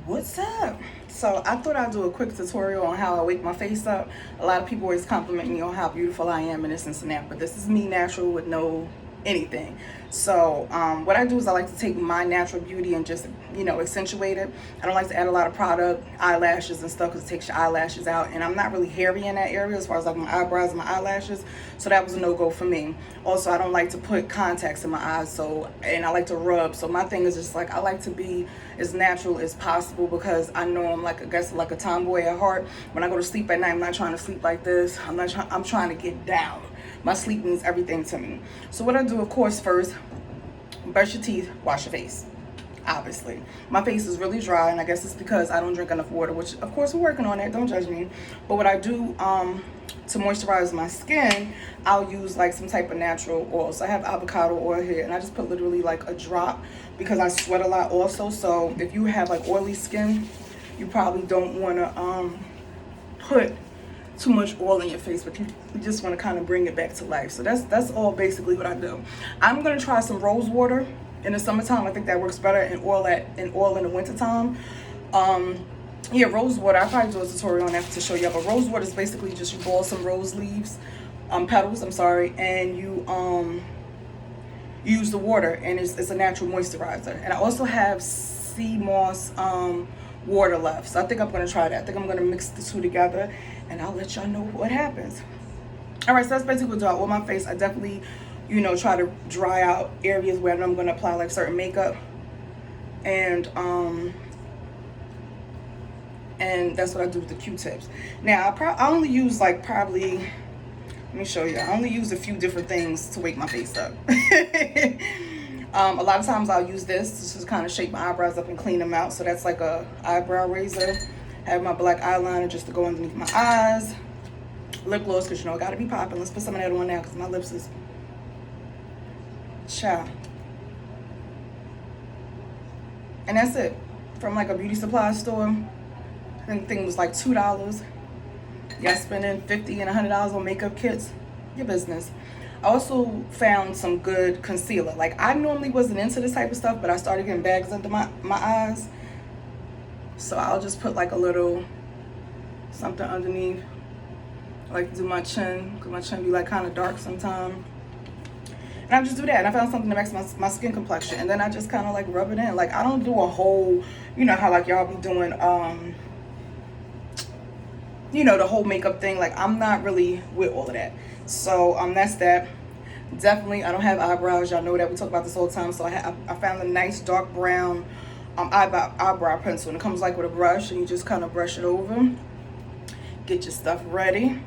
What's up? So I thought I'd do a quick tutorial on how I wake my face up. A lot of people always compliment me on how beautiful I am and this and that, but this is me natural with no anything. So what I do is I like to take my natural beauty and just, accentuate it. I don't like to add a lot of product, eyelashes and stuff, because it takes your eyelashes out. And I'm not really hairy in that area as far as like my eyebrows and my eyelashes. So that was a no-go for me. Also, I don't like to put contacts in my eyes. And I like to rub. So my thing is just like, I like to be as natural as possible because I know I'm like, I guess like a tomboy at heart. When I go to sleep at night, I'm not trying to sleep like this. I'm trying to get down. My sleep means everything to me. So what I do, of course, first, brush your teeth, wash your face. Obviously, my face is really dry, and I guess it's because I don't drink enough water, which of course we're working on that, don't judge me. But what I do to moisturize my skin, I'll use like some type of natural oil. So I have avocado oil here, and I just put literally like a drop because I sweat a lot also. So if you have like oily skin, you probably don't want to put too much oil in your face, but you just want to kind of bring it back to life. So that's all basically what I do. I'm gonna try some rose water in the summertime. I think that works better in oil in the wintertime. Yeah, rose water. I'll probably do a tutorial on that to show you. But rose water is basically just you boil some rose leaves, petals. I'm sorry, and you use the water, and it's a natural moisturizer. And I also have sea moss water left, so I think I'm gonna try that. I think I'm gonna mix the two together, and I'll let y'all know what happens. All right, so that's basically what I do. On my face, I definitely, try to dry out areas where I'm gonna apply like certain makeup, and that's what I do with the Q-tips. Now I only use like probably, let me show you. I only use a few different things to wake my face up. A lot of times I'll use this to just kind of shake my eyebrows up and clean them out. So that's like a eyebrow razor. Have my black eyeliner just to go underneath my eyes. Lip gloss, because I gotta be popping. Let's put some of that on now because my lips is chow. And that's it. From like a beauty supply store. I think the thing was like $2. Y'all spending $50 and $100 on makeup kits, your business. I also found some good concealer. Like, I normally wasn't into this type of stuff, but I started getting bags under my eyes. So I'll just put like a little something underneath. I like to do my chin, because my chin be like kind of dark sometimes. And I just do that, and I found something that makes my skin complexion. And then I just kind of like rub it in. Like, I don't do a whole, how like y'all be doing, the whole makeup thing. Like, I'm not really with all of that. So that's that. Definitely, I don't have eyebrows. Y'all know that. We talk about this all the time. So I found a nice dark brown eyebrow pencil. And it comes like with a brush. And you just kind of brush it over. Get your stuff ready.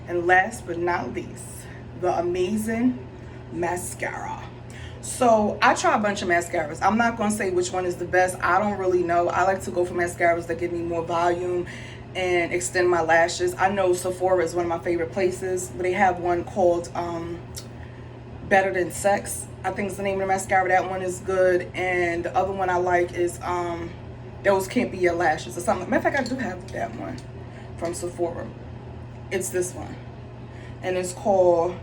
And last but not least, the amazing mascara. So I try a bunch of mascaras. I'm not going to say which one is the best. I don't really know. I like to go for mascaras that give me more volume and extend my lashes. I know Sephora is one of my favorite places, but they have one called Better Than Sex, I think is the name of the mascara. That one is good. And the other one I like is Those Can't Be Your Lashes or something. Matter of fact, I do have that one from Sephora. It's this one, and it's called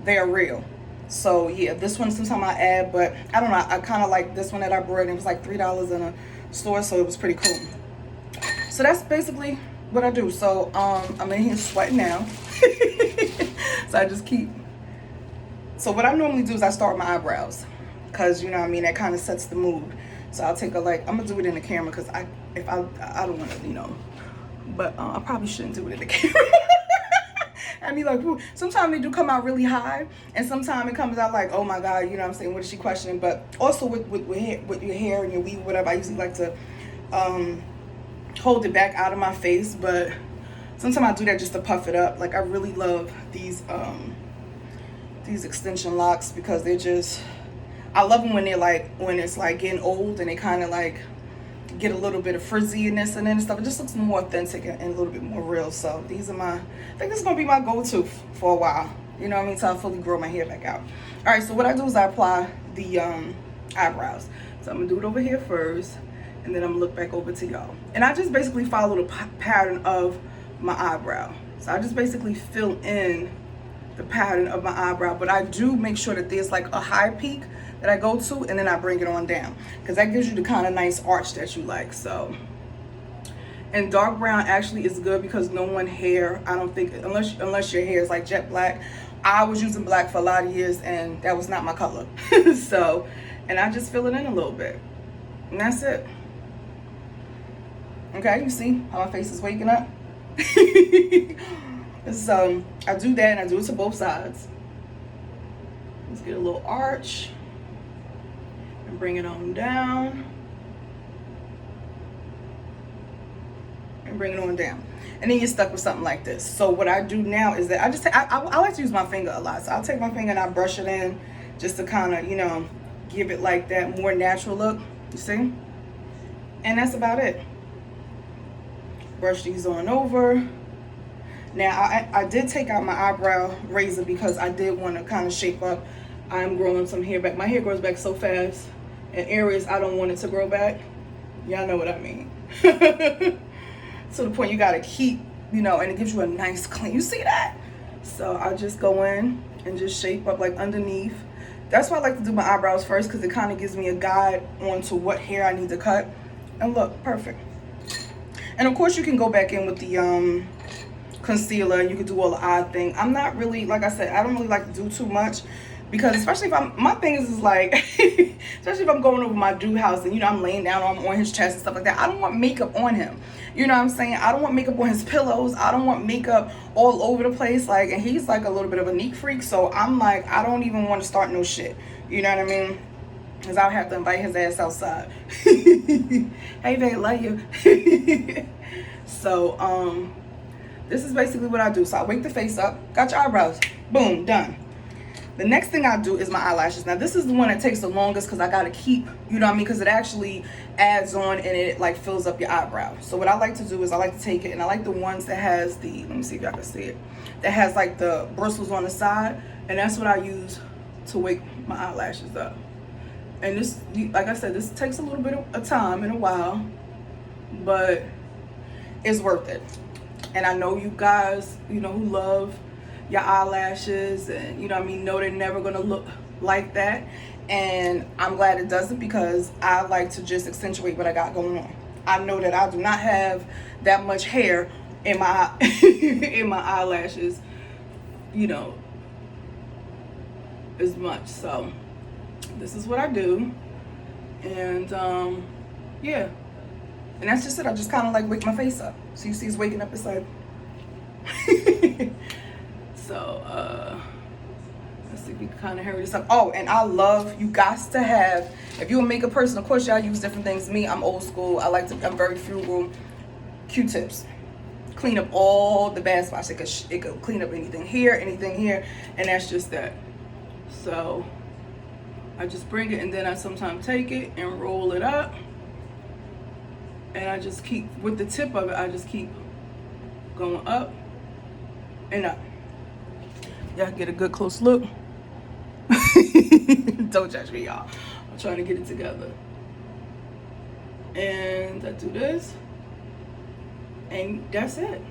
They're Real. So yeah, this one sometimes I add, but I don't know, I kind of like this one that I bought. It was like $3 in a store, so it was pretty cool. So that's basically what I do. So I'm in here sweating now. So I just keep. So what I normally do is I start with my eyebrows, because that kind of sets the mood. So I'll take I'm gonna do it in the camera, because I don't want to, but I probably shouldn't do it in the camera. I mean, like, sometimes they do come out really high, and sometimes it comes out like, oh my God, what is she questioning? But also with your hair and your weave, whatever, I usually like to hold it back out of my face, but sometimes I do that just to puff it up. Like, I really love these extension locks, because they're just, I love them when it's like getting old and they kind of like get a little bit of frizziness and stuff. It just looks more authentic and a little bit more real. So these are I think this is gonna be my go-to for a while. Till I fully grow my hair back out. All right, so what I do is I apply the eyebrows. So I'm gonna do it over here first, and then I'm gonna look back over to y'all. And I just basically follow the pattern of my eyebrow. So I just basically fill in the pattern of my eyebrow, but I do make sure that there's like a high peak that I go to, and then I bring it on down, because that gives you the kind of nice arch that you like. So And dark brown actually is good because no one hair, I don't think, unless your hair is like jet black. I was using black for a lot of years and that was not my color. So, and I just fill it in a little bit. And that's it. Okay, you see how my face is waking up? So I do that and I do it to both sides. Let's get a little arch and bring it on down. And bring it on down. And then you're stuck with something like this. So what I do now is that I just I like to use my finger a lot. So I'll take my finger and I brush it in just to kind of, you know, give it like that more natural look. You see? And that's about it. Brush these on over. Now I did take out my eyebrow razor because I did want to kind of shape up. I'm growing some hair back. My hair grows back so fast in areas I don't want it to grow back. Y'all know what I mean. To the point you gotta keep, you know, and it gives you a nice clean. You see that? So I just go in and just shape up like underneath. That's why I like to do my eyebrows first because it kind of gives me a guide onto what hair I need to cut. And look, perfect. And of course you can go back in with the concealer. You could do all the eye thing. I'm not really, like I said, I don't really like to do too much because especially if my thing is like, especially if I'm going over my dude house and, you know, I'm laying down on his chest and stuff like that. I don't want makeup on him. You know what I'm saying? I don't want makeup on his pillows. I don't want makeup all over the place. Like, and he's like a little bit of a neat freak. So I'm like, I don't even want to start no shit. You know what I mean? Because I'll have to invite his ass outside. Hey, babe, love you. So, this is basically what I do. So I wake the face up, got your eyebrows, boom, done. The next thing I do is my eyelashes. Now this is the one that takes the longest because I gotta keep, you know what I mean? Because it actually adds on and it like fills up your eyebrow. So what I like to do is I like to take it and I like the ones that has the, let me see if y'all can see it, that has like the bristles on the side. And that's what I use to wake my eyelashes up. And this, like I said, this takes a little bit of time and a while, but it's worth it. And I know you guys, you know, who love your eyelashes and, you know what I mean, know they're never gonna look like that. And I'm glad it doesn't because I like to just accentuate what I got going on. I know that I do not have that much hair in my in my eyelashes, you know, as much. So this is what I do. And yeah. And that's just it. I just kind of like wake my face up. So you see it's waking up inside. So, let's see if we can kind of hurry this up. Oh, and I love, you guys to have, if you're a makeup person, of course y'all use different things. Me, I'm old school. I'm very frugal. Q-tips. Clean up all the bad spots. It could clean up anything here, and that's just that. So, I just bring it and then I sometimes take it and roll it up. And I just keep, with the tip of it, I just keep going up and up. Y'all get a good close look. Don't judge me, y'all. I'm trying to get it together. And I do this. And that's it.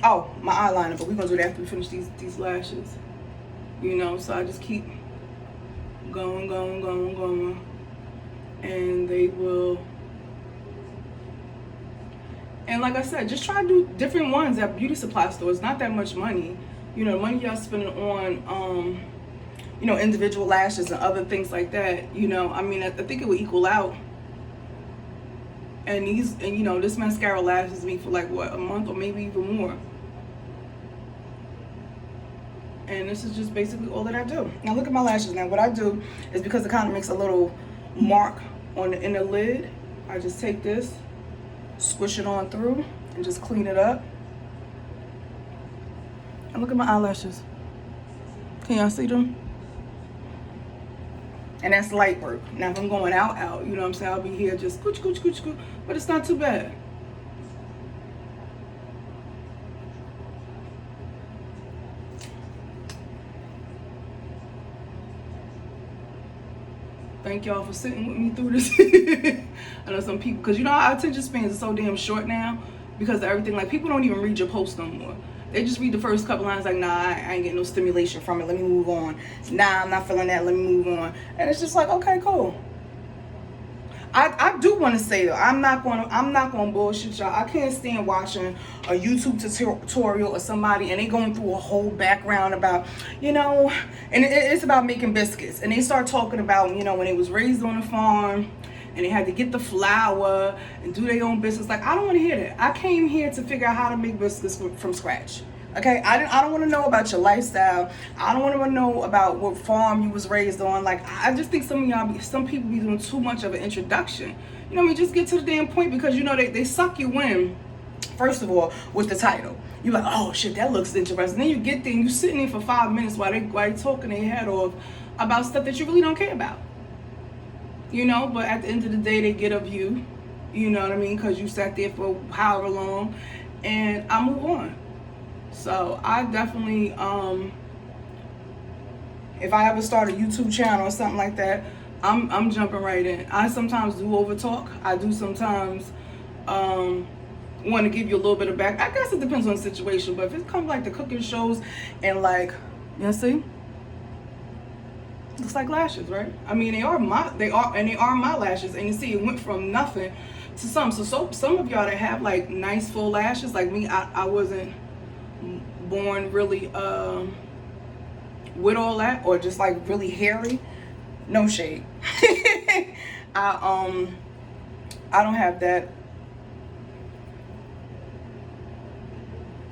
Oh, my eyeliner, but we're going to do that after we finish these lashes. You know, so I just keep going. And they will, and like I said, just try to do different ones at beauty supply stores. Not that much money, you know, the money y'all spending on you know, individual lashes and other things like that, you know, I mean, I think it would equal out. And you know, this mascara lasts me for like what, a month or maybe even more. And this is just basically all that I do. Now look at my lashes. Now what I do is, because it kind of makes a little mark on the inner lid, I just take this, squish it on through, and just clean it up. And look at my eyelashes. Can y'all see them? And that's light work. Now if I'm going out, you know what I'm saying, I'll be here just scooch, but it's not too bad. Thank y'all for sitting with me through this. I know some people, because you know our attention spans are so damn short now because of everything. Like, people don't even read your post no more. They just read the first couple lines like, nah, I ain't getting no stimulation from it. Let me move on. Nah, I'm not feeling that. Let me move on. And it's just like, okay, cool. I do want to say though, I'm not going to bullshit y'all. I can't stand watching a YouTube tutorial or somebody and they going through a whole background about, and it's about making biscuits, and they start talking about, when they was raised on a farm and they had to get the flour and do their own business. Like, I don't want to hear that. I came here to figure out how to make biscuits from scratch. Okay, I don't want to know about your lifestyle. I don't want to know about what farm you was raised on. Like, I just think some people be doing too much of an introduction. You know what I mean? Just get to the damn point, because they suck you in. First of all, with the title, you're like, oh shit, that looks interesting. Then you get there and you sitting there for 5 minutes while they talking their head off about stuff that you really don't care about. But at the end of the day, they get a view. You know what I mean? Because you sat there for however long, and I move on. So I definitely, if I ever start a YouTube channel or something like that, I'm jumping right in. I sometimes do over talk. I do sometimes want to give you a little bit of back. I guess it depends on the situation, but if it comes like the cooking shows and like, see, looks like lashes, right? I mean, they are my lashes, and you see, it went from nothing to some. So some of y'all that have like nice full lashes, like me, I wasn't born really with all that, or just like really hairy. No shade. I don't have that.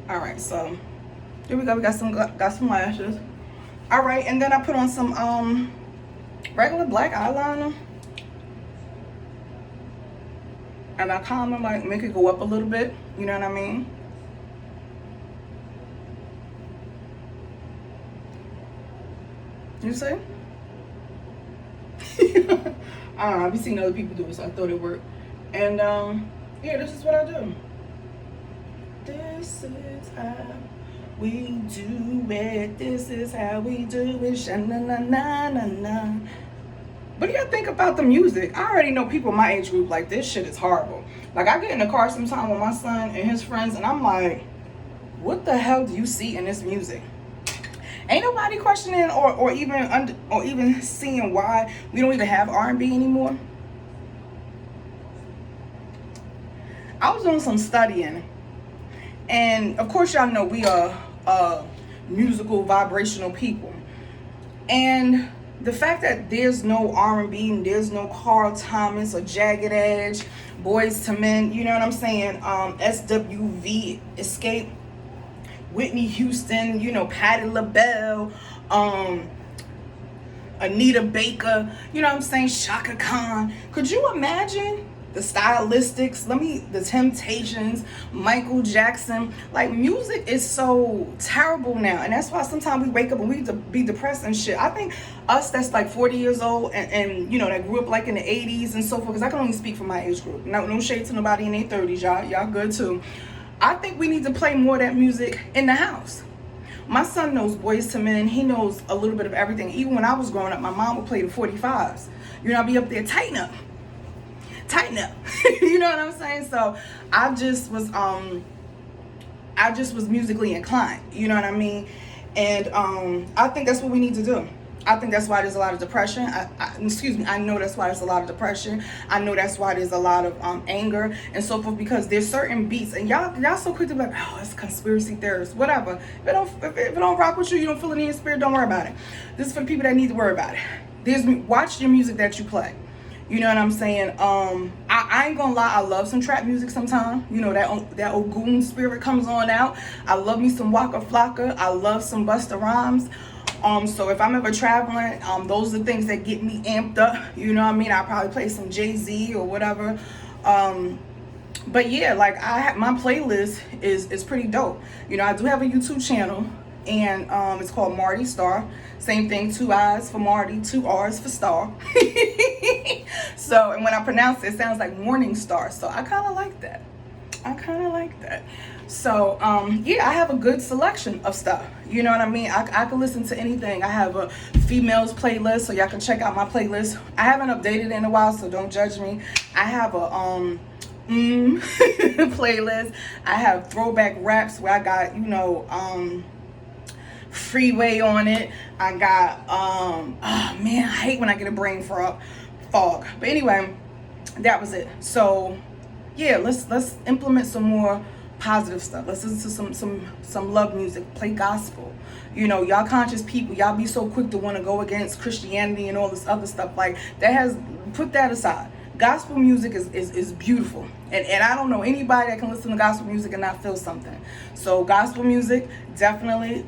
All right, so here we go. We got some lashes. All right, and then I put on some regular black eyeliner, and I kind of like make it go up a little bit. You know what I mean? You see? I don't know, I've been seeing other people do it, so I thought it worked. And yeah, this is what I do. This is how we do it. This is how we do it. Sha-na-na-na-na-na. What do y'all think about the music? I already know people in my age group like, this shit is horrible. Like, I get in the car sometime with my son and his friends, and I'm like, what the hell do you see in this music? Ain't nobody questioning or even seeing why we don't even have R&B anymore. I was doing some studying, and of course y'all know we are musical, vibrational people. And the fact that there's no R&B and there's no Carl Thomas or Jagged Edge, Boys to Men, you know what I'm saying? SWV, Escape, Whitney Houston, Patti LaBelle, Anita Baker, you know what I'm saying? Shaka Khan. Could you imagine the Stylistics? The Temptations, Michael Jackson. Like, music is so terrible now, and that's why sometimes we wake up and we be depressed and shit. I think us that's like 40 years old and that grew up like in the 80s and so forth, because I can only speak for my age group. No shade to nobody in their 30s, y'all good too. I think we need to play more of that music in the house. My son knows Boys to Men. He knows a little bit of everything. Even when I was growing up, my mom would play the 45s. I'd be up there, tighten up. You know what I'm saying? So I just was musically inclined. You know what I mean? And I think that's what we need to do. I think that's why there's a lot of depression. I know that's why there's a lot of depression. I know that's why there's a lot of anger and so forth, because there's certain beats, and y'all so quick to be like, oh, it's conspiracy theorists, whatever. If it don't rock with you, you don't feel it in your spirit, don't worry about it. This is for the people that need to worry about it. Watch your music that you play. You know what I'm saying? I ain't gonna lie, I love some trap music sometimes. That Ogun spirit comes on out. I love me some Waka Flocka. I love some Busta Rhymes. So if I'm ever traveling, those are the things that get me amped up. You know what I mean? I'll probably play some Jay-Z or whatever. But yeah, like my playlist is pretty dope. I do have a YouTube channel, and it's called Marty Star. Same thing, 2 I's for Marty, 2 R's for Star. So, and when I pronounce it, it sounds like Morning Star. So I kind of like that. So, yeah, I have a good selection of stuff. You know what I mean? I can listen to anything. I have a females playlist, so y'all can check out my playlist. I haven't updated it in a while, so don't judge me. I have a playlist. I have throwback raps where I got, Freeway on it. I got, oh man, I hate when I get a brain fog. But anyway, that was it. So yeah, let's implement some more positive stuff. Let's listen to some love music, play gospel. You know, y'all conscious people, y'all be so quick to want to go against Christianity and all this other stuff. Like, that has, put that aside. Gospel music is beautiful. And I don't know anybody that can listen to gospel music and not feel something. So gospel music, definitely.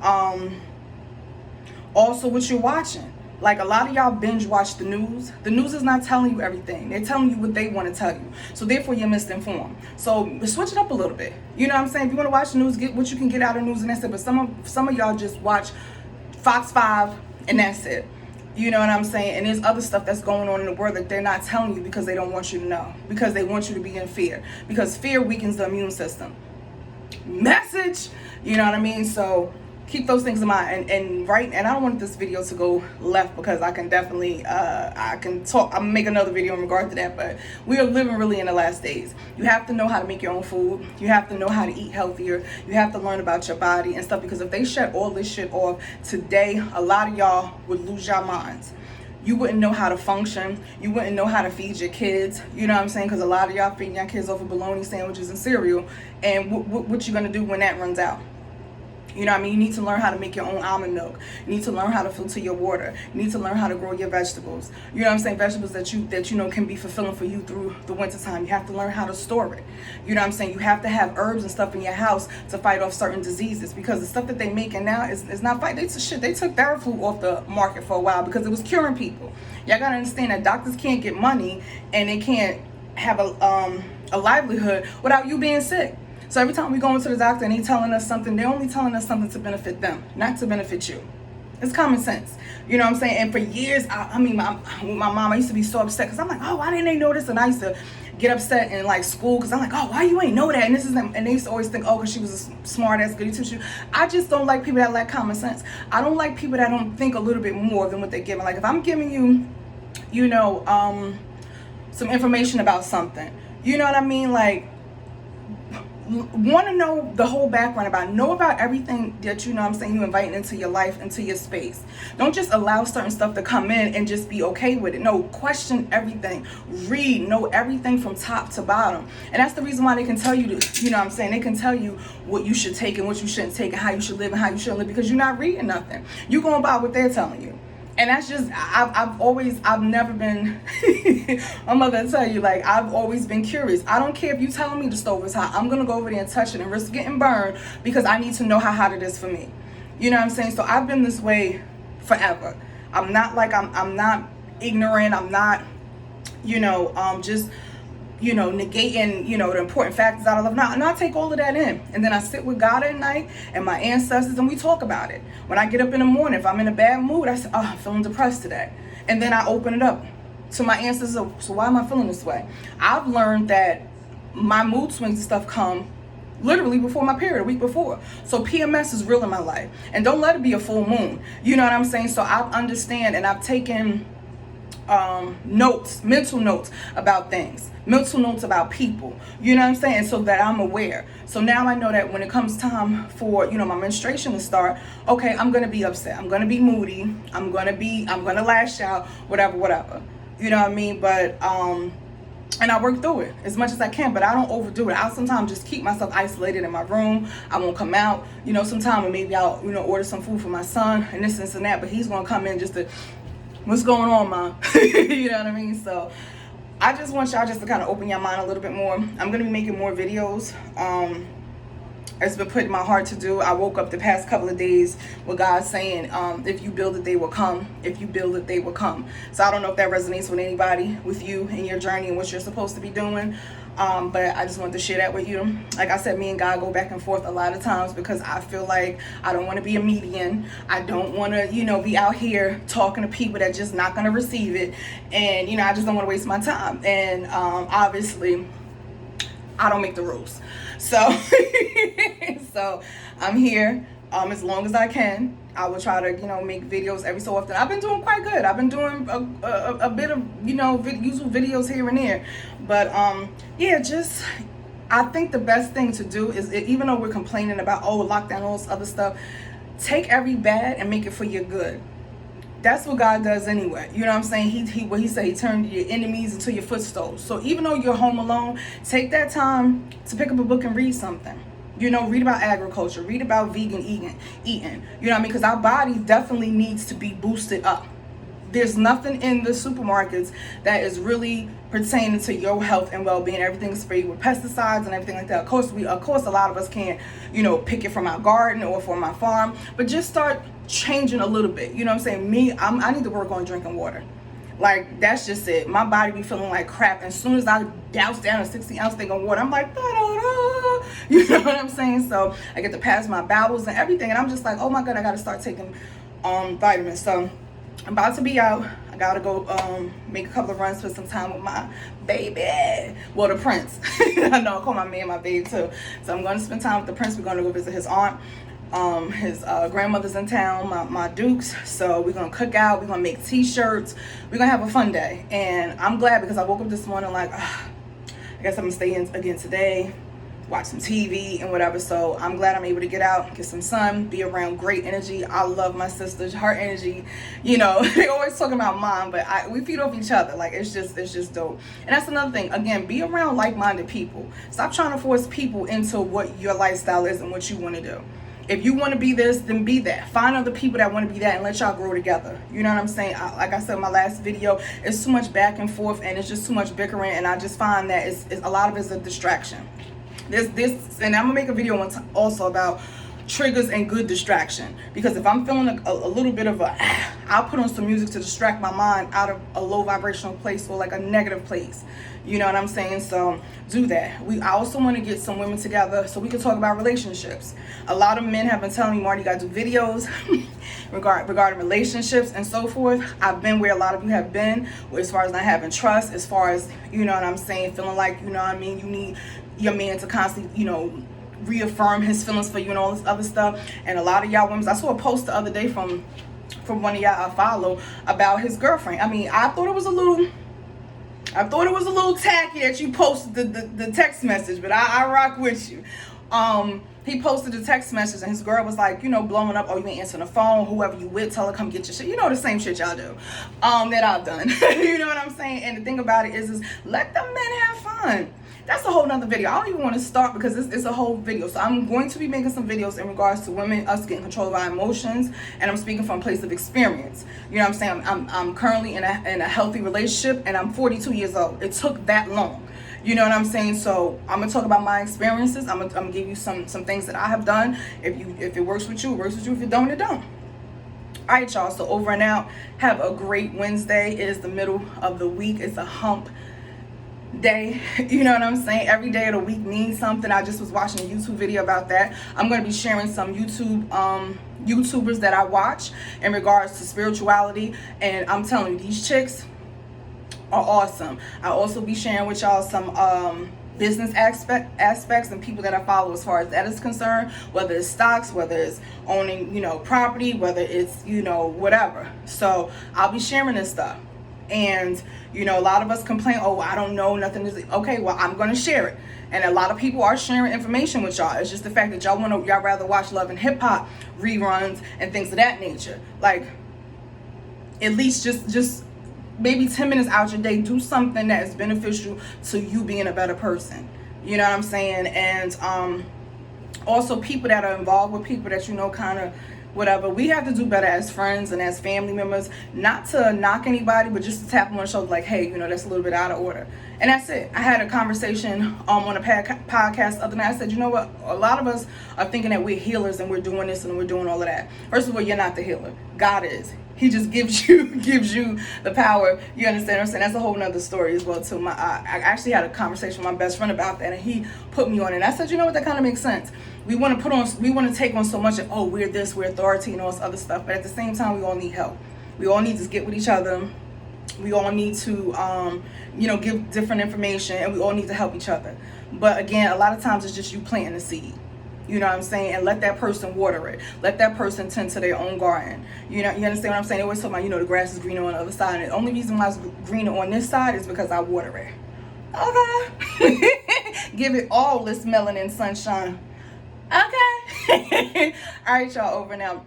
Also what you're watching. Like, a lot of y'all binge watch the news. The news is not telling you everything. They're telling you what they want to tell you. So therefore you're misinformed. So switch it up a little bit. You know what I'm saying? If you want to watch the news, get what you can get out of news and that's it. But some of y'all just watch Fox 5 and that's it. You know what I'm saying? And there's other stuff that's going on in the world that they're not telling you because they don't want you to know. Because they want you to be in fear. Because fear weakens the immune system. Message! You know what I mean? So keep those things in mind. And I don't want this video to go left because I can definitely I'll make another video in regard to that. But we are living really in the last days. You have to know how to make your own food. You have to know how to eat healthier. You have to learn about your body and stuff, because if they shut all this shit off today, a lot of y'all would lose your minds. You wouldn't know how to function. You wouldn't know how to feed your kids. You know what I'm saying? Because a lot of y'all feeding your kids off of bologna sandwiches and cereal. And what you gonna do when that runs out? You know what I mean? You need to learn how to make your own almond milk. You need to learn how to filter your water. You need to learn how to grow your vegetables. You know what I'm saying? Vegetables that you know can be fulfilling for you through the winter time. You have to learn how to store it. You know what I'm saying? You have to have herbs and stuff in your house to fight off certain diseases, because the stuff that they making now is not fighting. They took Theraflu off the market for a while because it was curing people. Y'all gotta understand that doctors can't get money and they can't have a livelihood without you being sick. So every time we go into the doctor and he's telling us something, they're only telling us something to benefit them, not to benefit you. It's common sense. You know what I'm saying? And for years, I mean, with my mom, I used to be so upset because I'm like, oh, why didn't they know this? And I used to get upset in like school because I'm like, oh, why you ain't know that? And this is, and they used to always think, oh, because she was a smart ass goody two shoe. I just don't like people that lack common sense. I don't like people that don't think a little bit more than what they're giving. Like, if I'm giving you, you know, some information about something, you know what I mean? Like, want to know the whole background know about everything that, you know what I'm saying, you inviting into your life, into your space. Don't just allow certain stuff to come in and just be okay with it. No, question everything. Read, know everything from top to bottom. And that's the reason why they can tell you to, you know what I'm saying, they can tell you what you should take and what you shouldn't take and how you should live and how you shouldn't live, because you're not reading nothing. You're going by what they're telling you. And that's just, I've never been, I'm not gonna tell you, like, I've always been curious. I don't care if you telling me the stove is hot. I'm gonna go over there and touch it and risk getting burned because I need to know how hot it is for me. You know what I'm saying? So I've been this way forever. I'm not like, I'm not ignorant. I'm not, you know, just, you know, negating, you know, the important factors out of life. Now, and I take all of that in. And then I sit with God at night and my ancestors and we talk about it. When I get up in the morning, if I'm in a bad mood, I say, oh, I'm feeling depressed today. And then I open it up to my ancestors. So why am I feeling this way? I've learned that my mood swings and stuff come literally before my period, a week before. So PMS is real in my life. And don't let it be a full moon. You know what I'm saying? So I understand, and I've taken notes, mental notes about things, mental notes about people, you know what I'm saying, so that I'm aware. So now I know that when it comes time for, you know, my menstruation to start, okay, I'm gonna be upset, I'm gonna be moody, I'm gonna lash out, whatever, you know what I mean? But and I work through it as much as I can, but I don't overdo it. I'll sometimes just keep myself isolated in my room. I won't come out, you know, sometime, and maybe I'll, you know, order some food for my son and this and that, but he's gonna come in just to, what's going on, Mom? You know what I mean? So I just want y'all just to kind of open your mind a little bit more. I'm going to be making more videos. It's been put in my heart to do. I woke up the past couple of days with God saying, if you build it, they will come. If you build it, they will come. So I don't know if that resonates with anybody, with you in your journey and what you're supposed to be doing. But I just wanted to share that with you. Like I said, me and God go back and forth a lot of times because I feel like I don't want to be a median. I don't want to, you know, be out here talking to people that just not going to receive it. And, you know, I just don't want to waste my time. And obviously, I don't make the rules. So, so I'm here as long as I can. I will try to, you know, make videos every so often. I've been doing quite good. I've been doing a bit of, you know, useful videos here and there. But yeah, just, I think the best thing to do is, even though we're complaining about, oh, lockdown, all this other stuff, take every bad and make it for your good. That's what God does anyway. You know what I'm saying? What he said, he turned your enemies into your footstools. So even though you're home alone, take that time to pick up a book and read something. You know, read about agriculture, read about vegan eating. You know what I mean? Because our body definitely needs to be boosted up. There's nothing in the supermarkets that is really pertaining to your health and well-being. Everything's sprayed with pesticides and everything like that. Of course, a lot of us can't, you know, pick it from our garden or from our farm, but just start changing a little bit. You know what I'm saying? I need to work on drinking water. Like, that's just it. My body be feeling like crap. And as soon as I douse down a 60-ounce thing of water, I'm like, da-da-da. You know what I'm saying? So I get to pass my bowels and everything. And I'm just like, oh my God, I got to start taking vitamins. So I'm about to be out. I got to go make a couple of runs for some time with my baby. Well, the prince. I know I call my man my baby too. So I'm going to spend time with the prince. We're going to go visit his aunt. His grandmother's in town, my dukes. So we're gonna cook out, we're gonna make t-shirts, we're gonna have a fun day. And I'm glad because I woke up this morning like, I guess I'm gonna stay in again today, watch some TV and whatever. So I'm glad I'm able to get out, get some sun, be around great energy. I love my sister, her energy. You know, they always talking about mom, but we feed off each other. Like, it's just dope. And that's another thing. Again, be around like-minded people. Stop trying to force people into what your lifestyle is and what you want to do. If you want to be this, then be that. Find other people that want to be that and let y'all grow together. You know what I'm saying? Like I said in my last video, it's too much back and forth and it's just too much bickering. And I just find that it's a lot of it's a distraction. And I'm going to make a video also about triggers and good distraction. Because if I'm feeling a little bit of I'll put on some music to distract my mind out of a low vibrational place or like a negative place. You know what I'm saying? So do that. I also want to get some women together so we can talk about relationships. A lot of men have been telling me, Marty, you got to do videos regarding relationships and so forth. I've been where a lot of you have been, as far as not having trust, as far as, you know what I'm saying, feeling like, you know what I mean, you need your man to constantly, you know, reaffirm his feelings for you and all this other stuff. And a lot of y'all women, I saw a post the other day from one of y'all I follow about his girlfriend. I mean, I thought it was a little tacky that you posted the text message, but I rock with you. He posted a text message and his girl was like, you know, blowing up, oh, you ain't answering the phone, whoever you with, tell her come get your shit. You know, the same shit y'all do, that I've done. You know what I'm saying? And the thing about it is let the men have fun. That's a whole nother video. I don't even want to start because it's a whole video. So I'm going to be making some videos in regards to women, us getting control of our emotions, and I'm speaking from a place of experience. You know what I'm saying? I'm currently in a healthy relationship, and I'm 42 years old. It took that long. You know what I'm saying? So I'm gonna talk about my experiences. I'm gonna give you some things that I have done. If it works with you, it works with you. If it don't, it don't. All right, y'all. So over and out. Have a great Wednesday. It is the middle of the week. It's a hump day. You know what I'm saying? Every day of the week means something. I just was watching a YouTube video about that. I'm going to be sharing some YouTubers that I watch in regards to spirituality, and I'm telling you, these chicks are awesome. I'll also be sharing with y'all some business aspects and people that I follow as far as that is concerned, whether it's stocks, whether it's owning, you know, property, whether it's, you know, whatever. So I'll be sharing this stuff. And, you know, a lot of us complain, oh, I don't know, nothing is, okay, well, I'm going to share it. And a lot of people are sharing information with y'all. It's just the fact that y'all rather watch Love and Hip Hop reruns and things of that nature. Like, at least just maybe 10 minutes out your day, do something that is beneficial to you being a better person. You know what I'm saying? And also people that are involved with people that, you know, kind of whatever. We have to do better as friends and as family members, not to knock anybody, but just to tap them on the shoulder like, hey, you know, that's a little bit out of order. And that's it. I had a conversation on a podcast the other night. I said, you know what? A lot of us are thinking that we're healers and we're doing this and we're doing all of that. First of all, you're not the healer. God is. He just gives you the power. You understand what I'm saying? That's a whole nother story as well too. I actually had a conversation with my best friend about that, and he put me on it. And I said, you know what? That kind of makes sense. We want to take on so much of, oh, we're this, we're authority and all this other stuff. But at the same time, we all need help. We all need to get with each other. We all need to, you know, give different information, and we all need to help each other. But again, a lot of times it's just you planting the seed. You know what I'm saying? And let that person water it. Let that person tend to their own garden. You know, you understand what I'm saying? They always talk about, you know, the grass is greener on the other side. And the only reason why it's greener on this side is because I water it. Okay. Give it all this melanin sunshine. Okay. All right, y'all, over now.